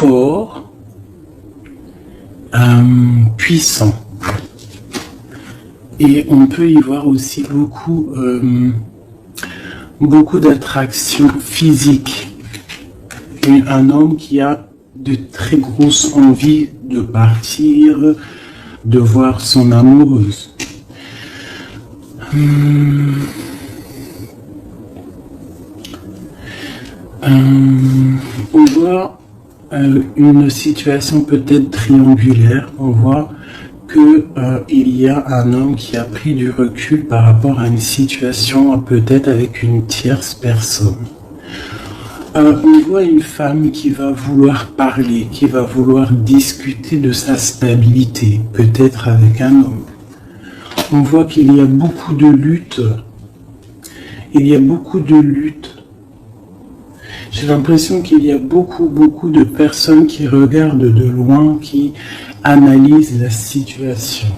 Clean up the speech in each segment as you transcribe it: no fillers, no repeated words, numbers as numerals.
fort, puissant. Et on peut y voir aussi beaucoup d'attraction physique. Un homme qui a de très grosses envies de partir, de voir son amoureuse. On voit une situation peut-être triangulaire. On voit que il y a un homme qui a pris du recul par rapport à une situation peut-être avec une tierce personne. On voit une femme qui va vouloir parler, qui va vouloir discuter de sa stabilité, peut-être avec un homme. On voit qu'il y a beaucoup de luttes. Il y a beaucoup de luttes. J'ai l'impression qu'il y a beaucoup de personnes qui regardent de loin, qui analysent la situation.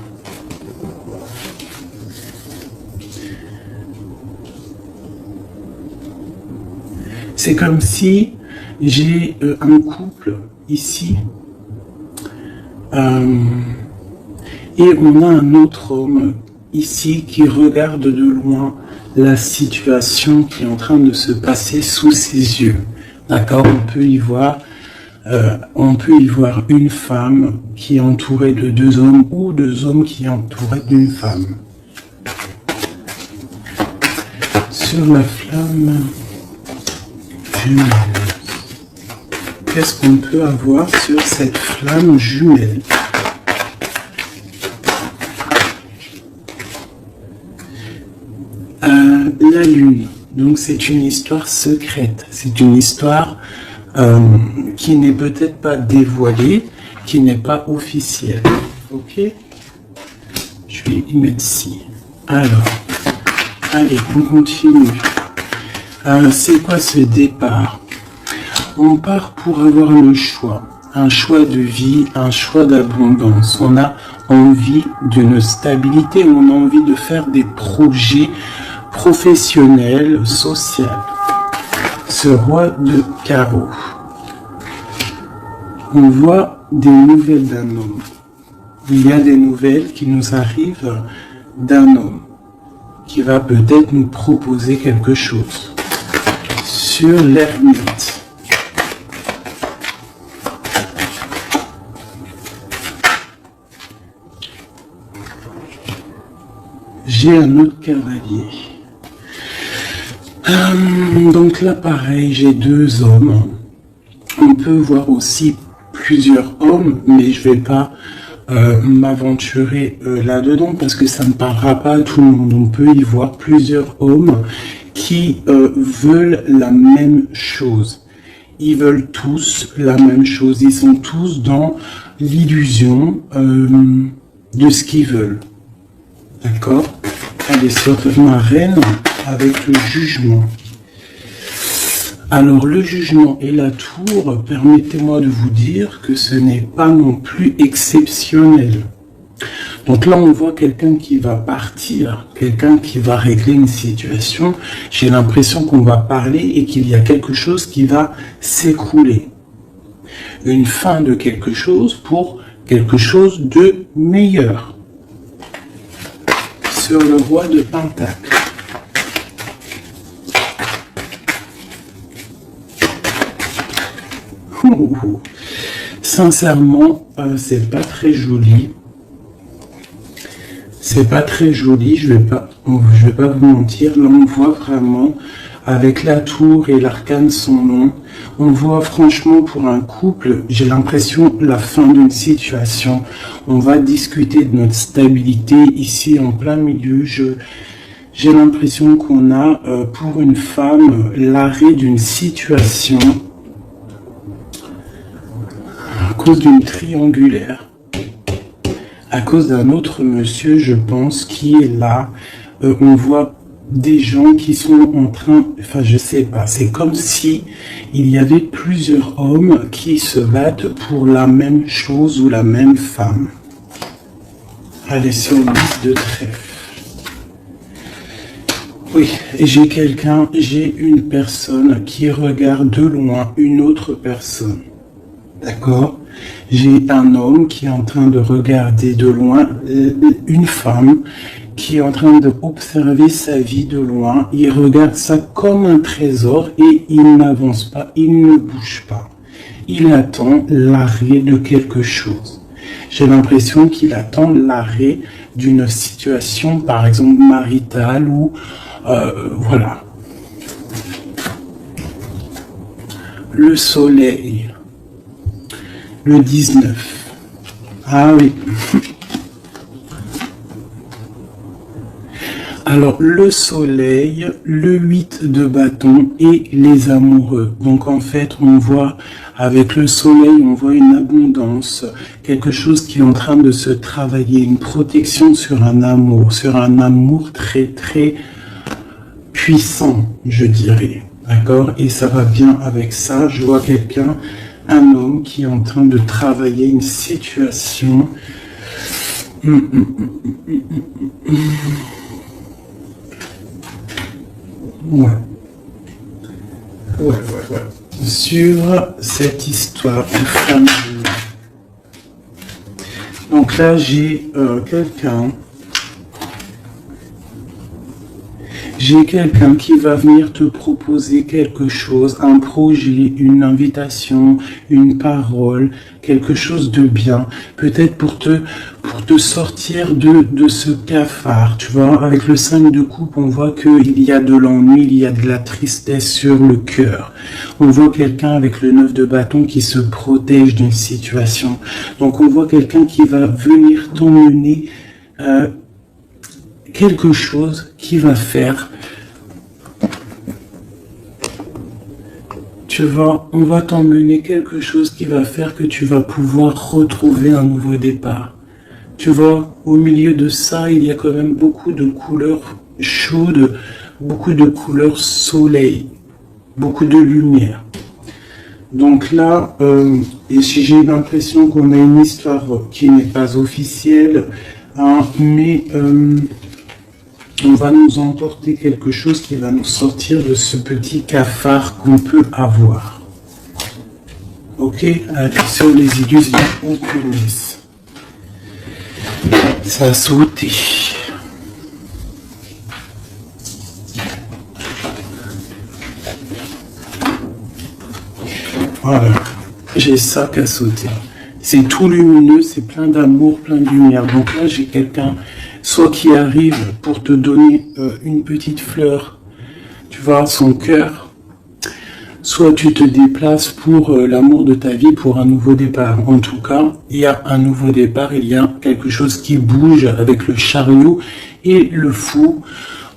C'est comme si j'ai un couple ici et on a un autre homme ici qui regarde de loin la situation qui est en train de se passer sous ses yeux. D'accord, on peut y voir une femme qui est entourée de deux hommes ou deux hommes qui est entourés d'une femme. Sur la flamme jumelle, qu'est-ce qu'on peut avoir sur cette flamme jumelle? La lune, donc c'est une histoire secrète, c'est une histoire qui n'est peut-être pas dévoilée, qui n'est pas officielle. Ok, je vais y mettre ici. Alors, allez, on continue. C'est quoi ce départ? On part pour avoir le choix, un choix de vie, un choix d'abondance. On a envie d'une stabilité, on a envie de faire des projets professionnels, sociaux. Ce roi de carreau. On voit des nouvelles d'un homme. Il y a des nouvelles qui nous arrivent d'un homme qui va peut-être nous proposer quelque chose. Sur l'ermite. J'ai un autre cavalier. Donc là, pareil, j'ai deux hommes. On peut voir aussi plusieurs hommes, mais je vais pas m'aventurer là-dedans parce que ça ne parlera pas à tout le monde. On peut y voir plusieurs hommes qui veulent la même chose. Ils veulent tous la même chose. Ils sont tous dans l'illusion de ce qu'ils veulent. D'accord? Allez, sur ma reine avec le jugement. Alors, le jugement et la tour, permettez-moi de vous dire que ce n'est pas non plus exceptionnel. Donc là, on voit quelqu'un qui va partir, quelqu'un qui va régler une situation. J'ai l'impression qu'on va parler et qu'il y a quelque chose qui va s'écrouler. Une fin de quelque chose pour quelque chose de meilleur. Sur le roi de Pentacle. Sincèrement, c'est pas très joli. C'est pas très joli, je vais pas vous mentir. Là, on voit vraiment, avec la tour et l'arcane son nom, on voit franchement pour un couple, j'ai l'impression, la fin d'une situation. On va discuter de notre stabilité ici en plein milieu. J'ai l'impression qu'on a, pour une femme, l'arrêt d'une situation à cause d'une triangulaire. À cause d'un autre monsieur, je pense, qui est là. On voit des gens qui sont en train... Enfin, je sais pas. C'est comme si il y avait plusieurs hommes qui se battent pour la même chose ou la même femme. Allez, sur le 10 de trèfle. Oui, j'ai une personne qui regarde de loin une autre personne. D'accord? J'ai un homme qui est en train de regarder de loin une femme qui est en train d'observer sa vie de loin. Il regarde ça comme un trésor et il n'avance pas, il ne bouge pas. Il attend l'arrêt de quelque chose. J'ai l'impression qu'il attend l'arrêt d'une situation, par exemple maritale ou voilà. Le soleil. Le 19. Ah oui. Alors, le soleil, le 8 de bâton et les amoureux. Donc, en fait, on voit, avec le soleil, on voit une abondance, quelque chose qui est en train de se travailler, une protection sur un amour très, très puissant, je dirais. D'accord? Et ça va bien avec ça. Je vois quelqu'un, un homme qui est en train de travailler une situation. Ouais. Sur cette histoire de famille. Donc là, j'ai quelqu'un qui va venir te proposer quelque chose, un projet, une invitation, une parole, quelque chose de bien, peut-être pour te sortir de ce cafard, tu vois. Avec le 5 de coupe, on voit qu'il y a de l'ennui, il y a de la tristesse sur le cœur. On voit quelqu'un avec le 9 de bâton qui se protège d'une situation. Donc on voit quelqu'un qui va venir t'emmener quelque chose qui va faire, on va t'emmener quelque chose qui va faire que tu vas pouvoir retrouver un nouveau départ. Tu vois, au milieu de ça, il y a quand même beaucoup de couleurs chaudes, beaucoup de couleurs soleil, beaucoup de lumière. Donc là, et si j'ai l'impression qu'on a une histoire qui n'est pas officielle, hein, mais on va nous emporter quelque chose qui va nous sortir de ce petit cafard qu'on peut avoir. Ok, attention les aiguilles, il y a aucune lisse. Ça a sauté. Voilà, j'ai ça qui a sauté. C'est tout lumineux, c'est plein d'amour, plein de lumière. Donc là, j'ai quelqu'un, soit qui arrive pour te donner une petite fleur, tu vois, son cœur, soit tu te déplaces pour l'amour de ta vie, pour un nouveau départ. En tout cas, il y a un nouveau départ, il y a quelque chose qui bouge avec le chariot et le fou.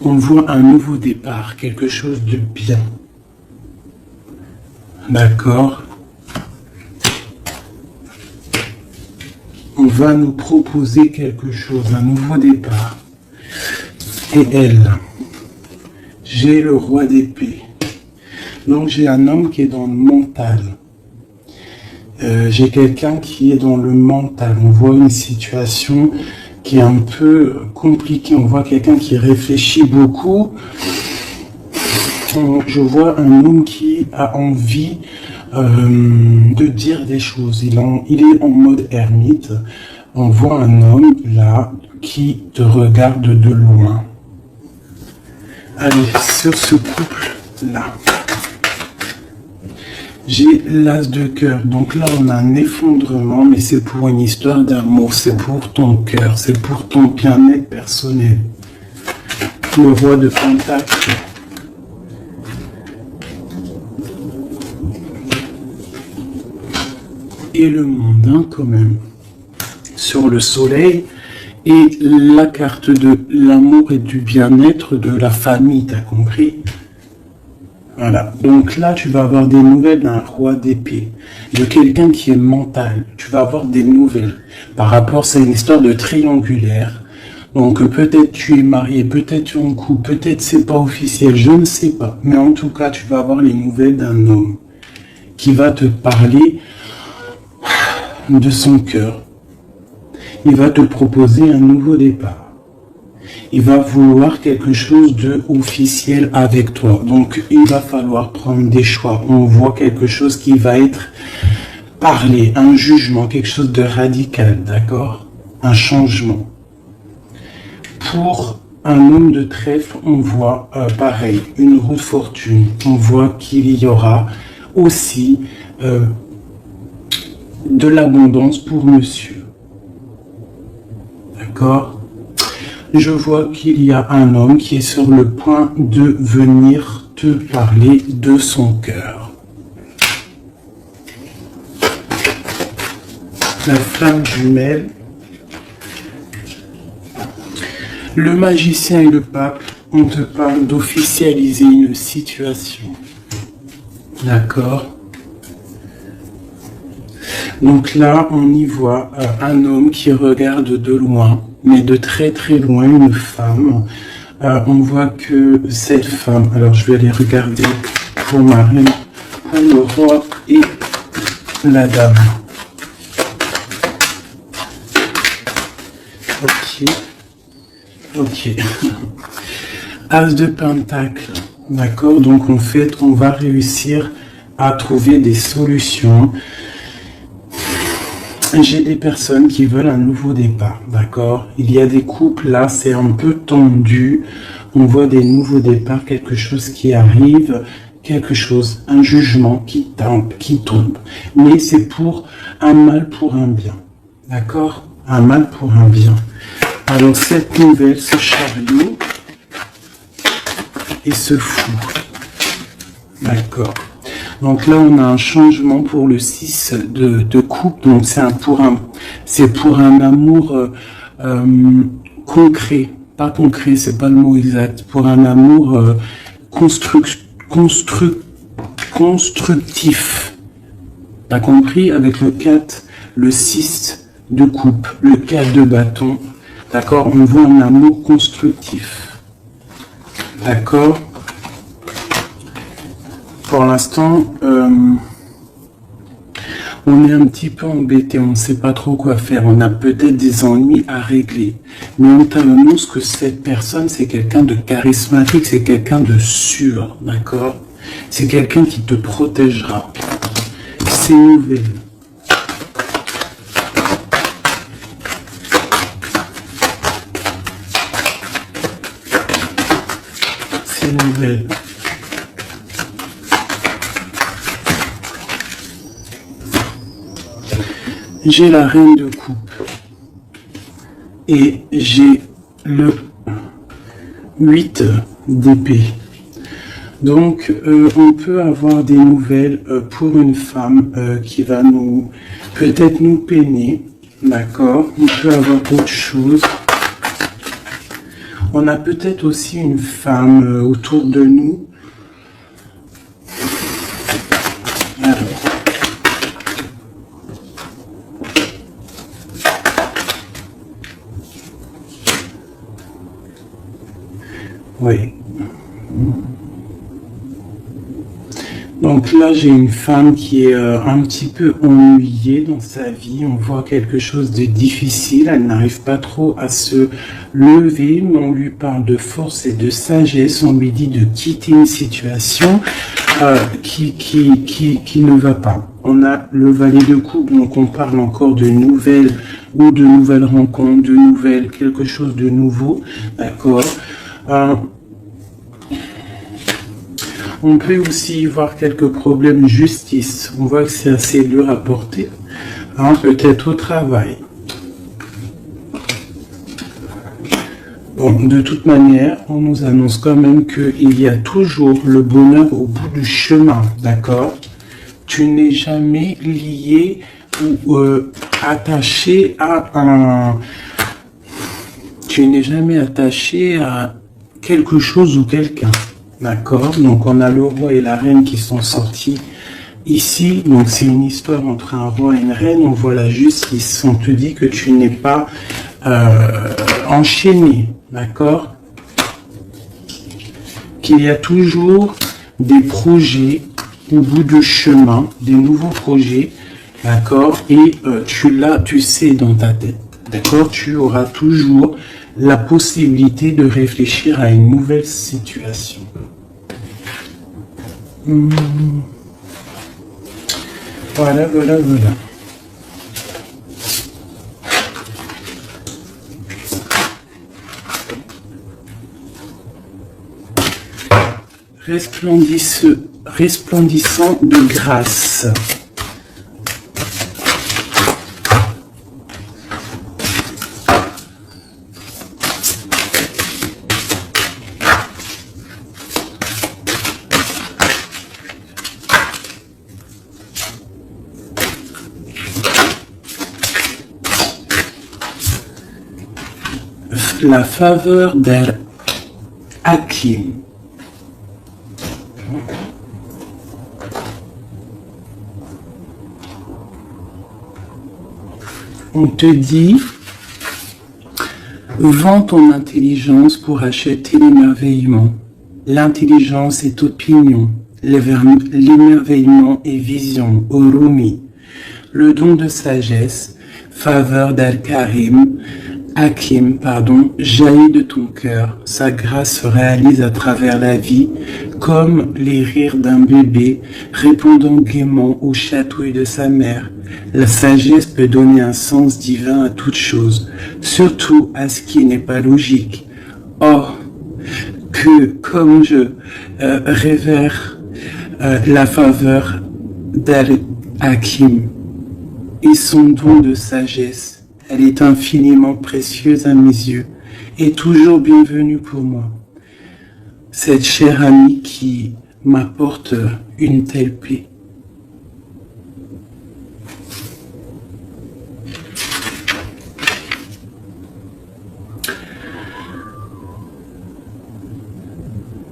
On voit un nouveau départ, quelque chose de bien. D'accord? On va nous proposer quelque chose, un nouveau départ. Et elle, j'ai le roi d'épée. Donc j'ai un homme qui est dans le mental. J'ai quelqu'un qui est dans le mental. On voit une situation qui est un peu compliquée. On voit quelqu'un qui réfléchit beaucoup. Je vois un homme qui a envie de dire des choses. Il est en mode ermite. On voit un homme là qui te regarde de loin. Allez, sur ce couple-là, j'ai l'as de cœur. Donc là, on a un effondrement, mais c'est pour une histoire d'amour. C'est pour ton cœur. C'est pour ton bien-être personnel. Le roi de Pentacle. Et le mondain quand même, sur le soleil, et la carte de l'amour et du bien-être de la famille, t'as compris? Voilà, donc là tu vas avoir des nouvelles d'un roi d'épée, de quelqu'un qui est mental, tu vas avoir des nouvelles, par rapport, c'est une histoire de triangulaire, donc peut-être tu es marié, peut-être tu es en couple, peut-être c'est pas officiel, je ne sais pas, mais en tout cas tu vas avoir les nouvelles d'un homme, qui va te parler de son cœur. Il va te proposer un nouveau départ. Il va vouloir quelque chose de officiel avec toi. Donc, il va falloir prendre des choix. On voit quelque chose qui va être parler, un jugement, quelque chose de radical, d'accord? Un changement. Pour un homme de trèfle, on voit pareil, une roue de fortune. On voit qu'il y aura aussi de l'abondance pour monsieur. D'accord? Je vois qu'il y a un homme qui est sur le point de venir te parler de son cœur. La flamme jumelle. Le magicien et le pape, on te parle d'officialiser une situation. D'accord? Donc là, on y voit un homme qui regarde de loin, mais de très très loin, une femme. On voit que cette femme, alors je vais aller regarder pour ma reine, pour le roi et la dame. Ok. Ok. As de Pentacle. D'accord? Donc en fait, on va réussir à trouver des solutions. J'ai des personnes qui veulent un nouveau départ. D'accord? Il y a des couples, là, c'est un peu tendu. On voit des nouveaux départs, quelque chose qui arrive, quelque chose, un jugement qui tombe. Mais c'est pour un mal pour un bien. D'accord? Un mal pour un bien. Alors cette nouvelle, ce chariot et ce fou. D'accord. Donc là, on a un changement pour le 6 de coupe. Donc c'est pour un amour concret. Pas concret, c'est pas le mot exact. Pour un amour constructif. T'as compris? Avec le 4, le 6 de coupe, le 4 de bâton. D'accord? On voit un amour constructif. D'accord? Pour l'instant, on est un petit peu embêté, on ne sait pas trop quoi faire. On a peut-être des ennuis à régler. Mais on t'annonce que cette personne, c'est quelqu'un de charismatique, c'est quelqu'un de sûr. D'accord? C'est quelqu'un qui te protégera. C'est nouvelle. Nouvelle. J'ai la reine de coupe et j'ai le 8 d'épée. Donc on peut avoir des nouvelles pour une femme qui va peut-être nous peiner. D'accord? On peut avoir autre chose. On a peut-être aussi une femme autour de nous. Alors. Oui. Donc là, j'ai une femme qui est un petit peu ennuyée dans sa vie. On voit quelque chose de difficile. Elle n'arrive pas trop à se lever, mais on lui parle de force et de sagesse. On lui dit de quitter une situation qui ne va pas. On a le valet de coupe, donc on parle encore de nouvelles ou de nouvelles rencontres, de nouvelles, quelque chose de nouveau. D'accord. On peut aussi voir quelques problèmes de justice. On voit que c'est assez dur à porter. Peut-être au travail. Bon, de toute manière, on nous annonce quand même qu'il y a toujours le bonheur au bout du chemin. D'accord? Tu n'es jamais lié ou attaché à un... Tu n'es jamais attaché à quelque chose ou quelqu'un. D'accord? Donc on a le roi et la reine qui sont sortis ici. Donc c'est une histoire entre un roi et une reine. On voit la justice. On te dit que tu n'es pas enchaîné. D'accord? Qu'il y a toujours des projets au bout du chemin, des nouveaux projets. D'accord? Et tu sais dans ta tête. D'accord? Tu auras toujours la possibilité de réfléchir à une nouvelle situation. Voilà, voilà, voilà. Resplendissant de grâce. La faveur d'Al-Hakim. On te dit, vends ton intelligence pour acheter l'émerveillement. L'intelligence est opinion, l'émerveillement est vision, Urumi. Le don de sagesse, faveur d'Al-Karim, Hakim, jaillit de ton cœur. Sa grâce se réalise à travers la vie, comme les rires d'un bébé répondant gaiement aux chatouilles de sa mère. La sagesse peut donner un sens divin à toute chose, surtout à ce qui n'est pas logique. Oh, que comme je révère la faveur d'Al-Hakim et son don de sagesse, elle est infiniment précieuse à mes yeux et toujours bienvenue pour moi. Cette chère amie qui m'apporte une telle paix.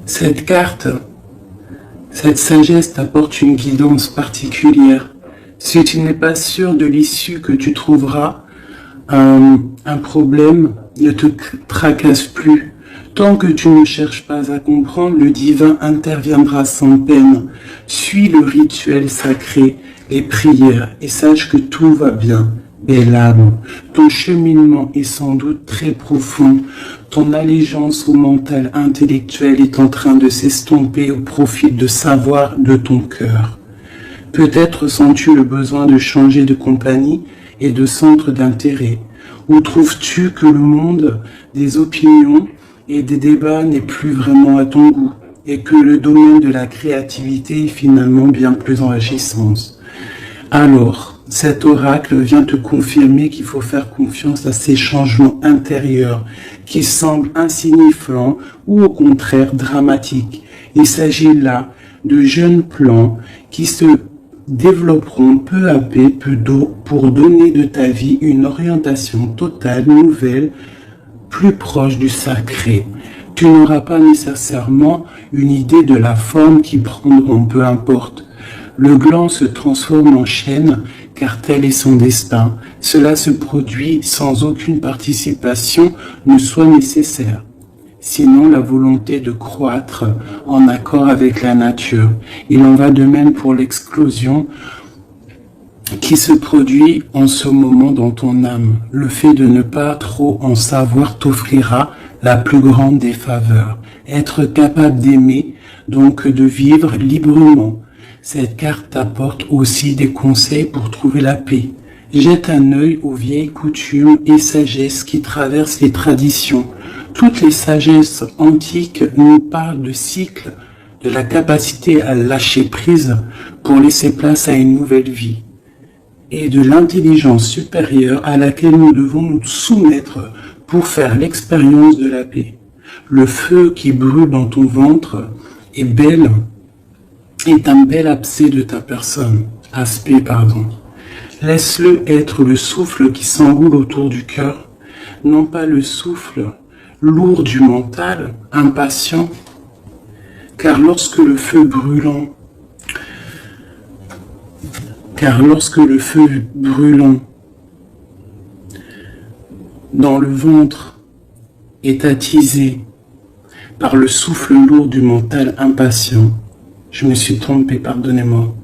Cette carte, cette sagesse t'apporte une guidance particulière. Si tu n'es pas sûr de l'issue que tu trouveras, un problème ne te tracasse plus. Tant que tu ne cherches pas à comprendre, le divin interviendra sans peine. Suis le rituel sacré, les prières, et sache que tout va bien. Belle âme, ton cheminement est sans doute très profond. Ton allégeance au mental intellectuel est en train de s'estomper au profit de savoir de ton cœur. Peut-être sens-tu le besoin de changer de compagnie et de centre d'intérêt. Où trouves-tu que le monde des opinions et des débats n'est plus vraiment à ton goût et que le domaine de la créativité est finalement bien plus enrichissant? Alors, cet oracle vient te confirmer qu'il faut faire confiance à ces changements intérieurs qui semblent insignifiants ou au contraire dramatiques. Il s'agit là de jeunes plans qui se développeront peu à peu pour donner de ta vie une orientation totale, nouvelle, plus proche du sacré. Tu n'auras pas nécessairement une idée de la forme qu'ils prendront, peu importe. Le gland se transforme en chêne, car tel est son destin. Cela se produit sans aucune participation ne soit nécessaire. Sinon la volonté de croître en accord avec la nature. Il en va de même pour l'explosion qui se produit en ce moment dans ton âme. Le fait de ne pas trop en savoir t'offrira la plus grande des faveurs. Être capable d'aimer, donc de vivre librement. Cette carte t'apporte aussi des conseils pour trouver la paix. Jette un œil aux vieilles coutumes et sagesses qui traversent les traditions. Toutes les sagesses antiques nous parlent de cycles, de la capacité à lâcher prise pour laisser place à une nouvelle vie, et de l'intelligence supérieure à laquelle nous devons nous soumettre pour faire l'expérience de la paix. Le feu qui brûle dans ton ventre est un bel aspect de ta personne. Laisse-le être le souffle qui s'enroule autour du cœur, non pas le souffle lourd du mental, impatient, car lorsque le feu brûlant dans le ventre est attisé par le souffle lourd du mental impatient, je me suis trompé, pardonnez-moi.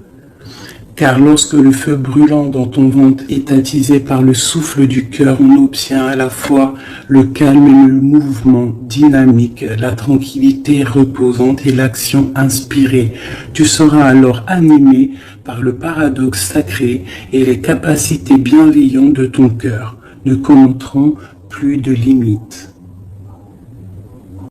Car lorsque le feu brûlant dans ton ventre est attisé par le souffle du cœur, on obtient à la fois le calme et le mouvement dynamique, la tranquillité reposante et l'action inspirée. Tu seras alors animé par le paradoxe sacré et les capacités bienveillantes de ton cœur. Ne connaîtront plus de limites.